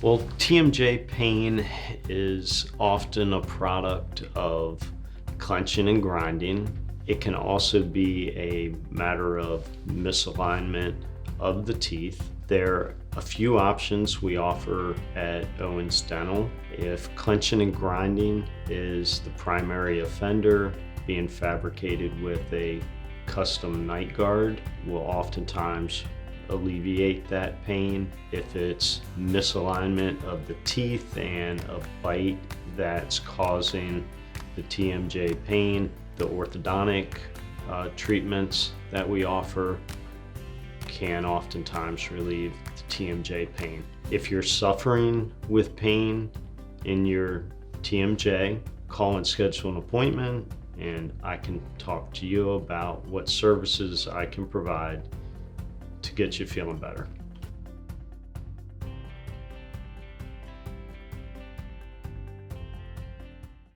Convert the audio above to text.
Well, TMJ pain is often a product of clenching and grinding. It can also be a matter of misalignment of the teeth. There are a few options we offer at Owens Dental. If clenching and grinding is the primary offender, being fabricated with a custom night guard will oftentimes alleviate that pain. If it's misalignment of the teeth and a bite that's causing the TMJ pain, the orthodontic treatments that we offer can oftentimes relieve the TMJ pain. If you're suffering with pain in your TMJ, call and schedule an appointment, and I can talk to you about what services I can provide to get you feeling better.